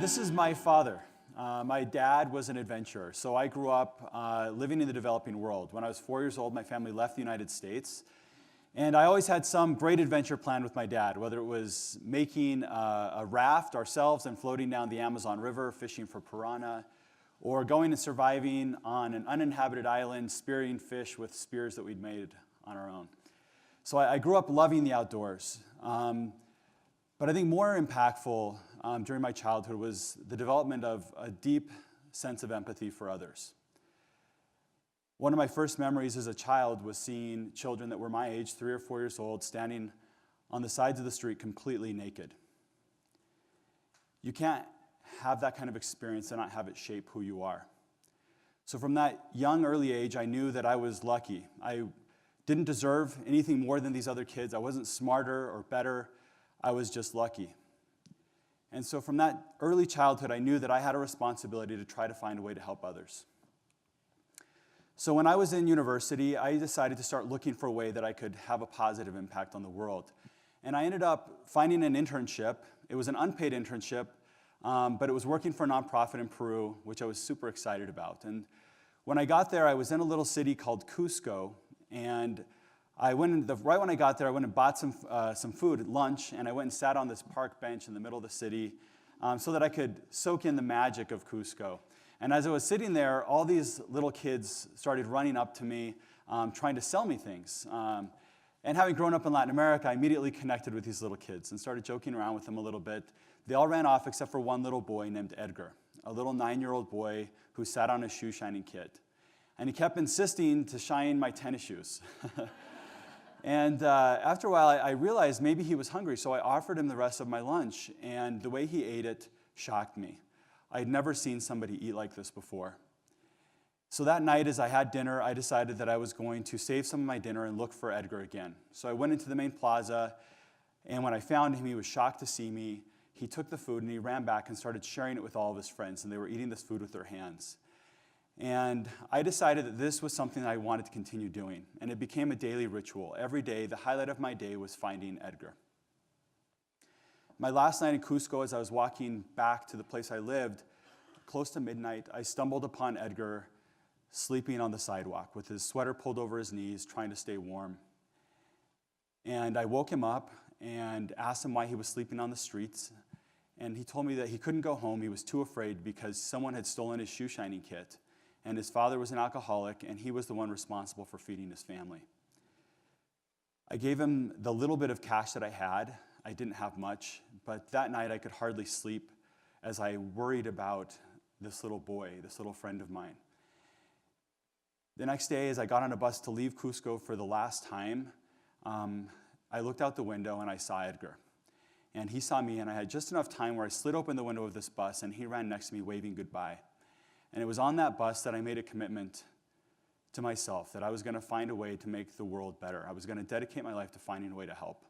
This is my father. My dad was an adventurer, so I grew up living in the developing world. When I was 4 years old, my family left the United States, and I always had some great adventure planned with my dad, whether it was making a raft ourselves and floating down the Amazon River, fishing for piranha, or going and surviving on an uninhabited island, spearing fish with spears that we'd made on our own. So I grew up loving the outdoors. But I think more impactful during my childhood was the development of a deep sense of empathy for others. One of my first memories as a child was seeing children that were my age, 3 or 4 years old, standing on the sides of the street completely naked. You can't have that kind of experience and not have it shape who you are. So from that young, early age, I knew that I was lucky. I didn't deserve anything more than these other kids. I wasn't smarter or better. I was just lucky. And so from that early childhood, I knew that I had a responsibility to try to find a way to help others. So when I was in university, I decided to start looking for a way that I could have a positive impact on the world. And I ended up finding an internship. It was an unpaid internship, but it was working for a nonprofit in Peru, which I was super excited about. And when I got there, I was in a little city called Cusco, and right when I got there, I went and bought some food at lunch, and I went and sat on this park bench in the middle of the city so that I could soak in the magic of Cusco. And as I was sitting there, all these little kids started running up to me, trying to sell me things. And having grown up in Latin America, I immediately connected with these little kids and started joking around with them a little bit. They all ran off except for one little boy named Edgar, a little 9-year-old boy who sat on a shoe shining kit. And he kept insisting to shine my tennis shoes. And after a while, I realized maybe he was hungry, so I offered him the rest of my lunch, and the way he ate it shocked me. I had never seen somebody eat like this before. So that night, as I had dinner, I decided that I was going to save some of my dinner and look for Edgar again. So I went into the main plaza, and when I found him, he was shocked to see me. He took the food, and he ran back and started sharing it with all of his friends, and they were eating this food with their hands. And I decided that this was something that I wanted to continue doing, and it became a daily ritual. Every day, the highlight of my day was finding Edgar. My last night in Cusco, as I was walking back to the place I lived, close to midnight, I stumbled upon Edgar sleeping on the sidewalk with his sweater pulled over his knees, trying to stay warm. And I woke him up and asked him why he was sleeping on the streets, and he told me that he couldn't go home. He was too afraid because someone had stolen his shoe shining kit. And his father was an alcoholic, and he was the one responsible for feeding his family. I gave him the little bit of cash that I had. I didn't have much, but that night I could hardly sleep as I worried about this little boy, this little friend of mine. The next day, as I got on a bus to leave Cusco for the last time, I looked out the window and I saw Edgar. And he saw me, and I had just enough time where I slid open the window of this bus, and he ran next to me waving goodbye. And it was on that bus that I made a commitment to myself that I was going to find a way to make the world better. I was going to dedicate my life to finding a way to help.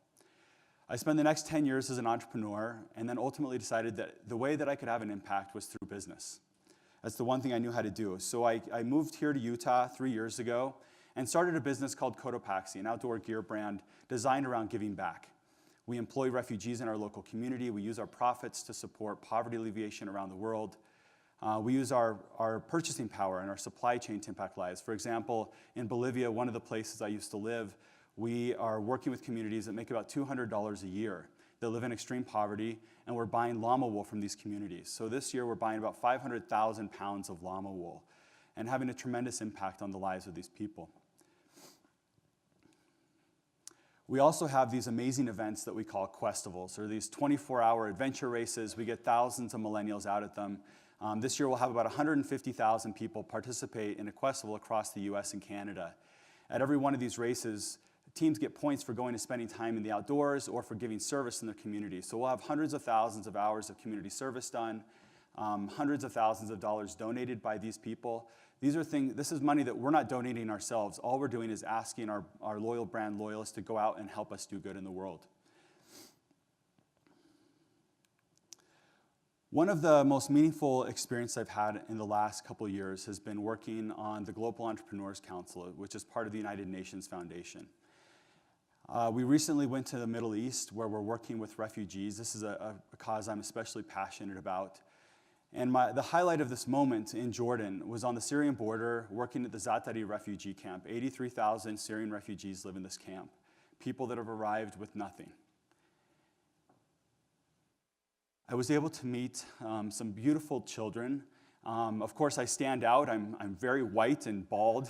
I spent the next 10 years as an entrepreneur, and then ultimately decided that the way that I could have an impact was through business. That's the one thing I knew how to do. So I moved here to Utah 3 years ago and started a business called Cotopaxi, an outdoor gear brand designed around giving back. We employ refugees in our local community. We use our profits to support poverty alleviation around the world. We use our purchasing power and our supply chain to impact lives. For example, in Bolivia, one of the places I used to live, we are working with communities that make about $200 a year that live in extreme poverty, and we're buying llama wool from these communities. So this year, we're buying about 500,000 pounds of llama wool and having a tremendous impact on the lives of these people. We also have these amazing events that we call Questivals, or these 24-hour adventure races. We get thousands of millennials out at them. This year, we'll have about 150,000 people participate in a Questival across the US and Canada. At every one of these races, teams get points for going and spending time in the outdoors or for giving service in their community. So we'll have hundreds of thousands of hours of community service done, hundreds of thousands of dollars donated by these people. This is money that we're not donating ourselves. All we're doing is asking our loyal brand loyalists to go out and help us do good in the world. One of the most meaningful experiences I've had in the last couple of years has been working on the Global Entrepreneurs Council, which is part of the United Nations Foundation. We recently went to the Middle East, where we're working with refugees. This is a cause I'm especially passionate about. And the highlight of this moment in Jordan was on the Syrian border, working at the Zaatari refugee camp. 83,000 Syrian refugees live in this camp, people that have arrived with nothing. I was able to meet some beautiful children. Of course, I stand out. I'm very white and bald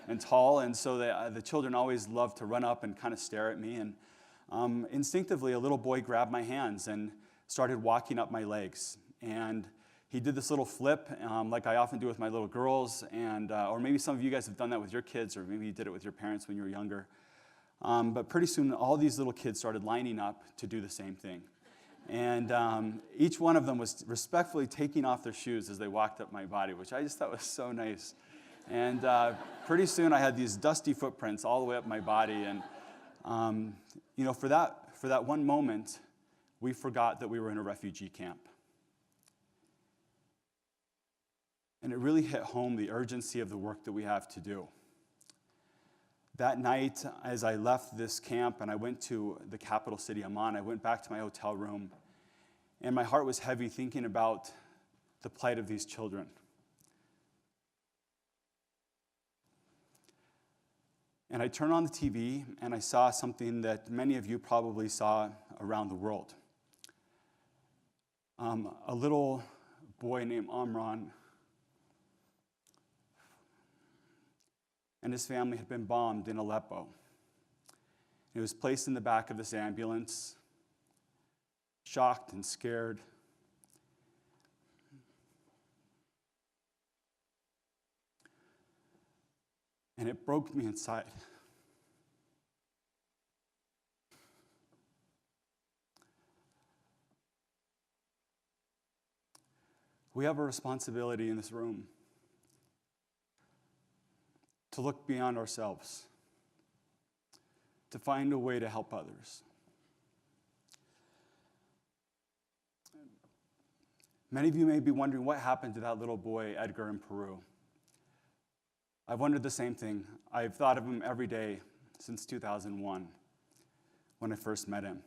and tall, and so the children always love to run up and kind of stare at me. And instinctively, a little boy grabbed my hands and started walking up my legs. And he did this little flip, like I often do with my little girls, and or maybe some of you guys have done that with your kids, or maybe you did it with your parents when you were younger. But pretty soon, all these little kids started lining up to do the same thing. And each one of them was respectfully taking off their shoes as they walked up my body, which I just thought was so nice. And pretty soon I had these dusty footprints all the way up my body. And for that one moment, we forgot that we were in a refugee camp. And it really hit home the urgency of the work that we have to do. That night, as I left this camp and I went to the capital city, Amman, I went back to my hotel room, and my heart was heavy thinking about the plight of these children. And I turned on the TV, and I saw something that many of you probably saw around the world. A little boy named Amran and his family had been bombed in Aleppo. He was placed in the back of this ambulance, shocked and scared. And it broke me inside. We have a responsibility in this room to look beyond ourselves, to find a way to help others. Many of you may be wondering what happened to that little boy, Edgar, in Peru. I've wondered the same thing. I've thought of him every day since 2001, when I first met him.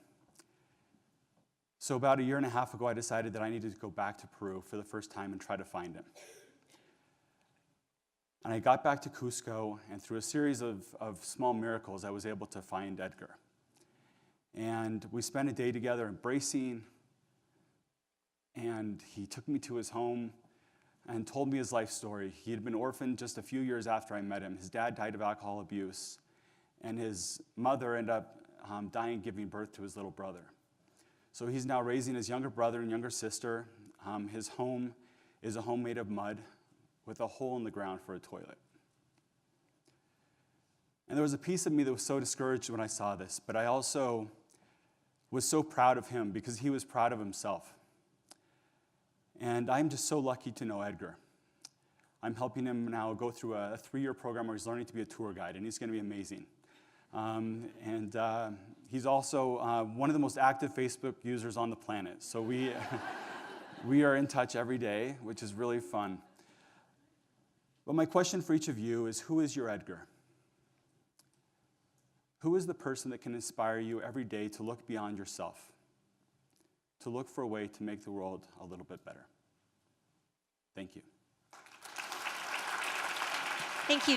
So about a year and a half ago, I decided that I needed to go back to Peru for the first time and try to find him. And I got back to Cusco, and through a series of small miracles, I was able to find Edgar. And we spent a day together embracing, and he took me to his home and told me his life story. He had been orphaned just a few years after I met him. His dad died of alcohol abuse, and his mother ended up dying giving birth to his little brother. So he's now raising his younger brother and younger sister. His home is a home made of mud with a hole in the ground for a toilet. And there was a piece of me that was so discouraged when I saw this, but I also was so proud of him because he was proud of himself. And I'm just so lucky to know Edgar. I'm helping him now go through a 3-year program where he's learning to be a tour guide, and he's going to be amazing. He's also one of the most active Facebook users on the planet. So we are in touch every day, which is really fun. But my question for each of you is, who is your Edgar? Who is the person that can inspire you every day to look beyond yourself, to look for a way to make the world a little bit better? Thank you. Thank you.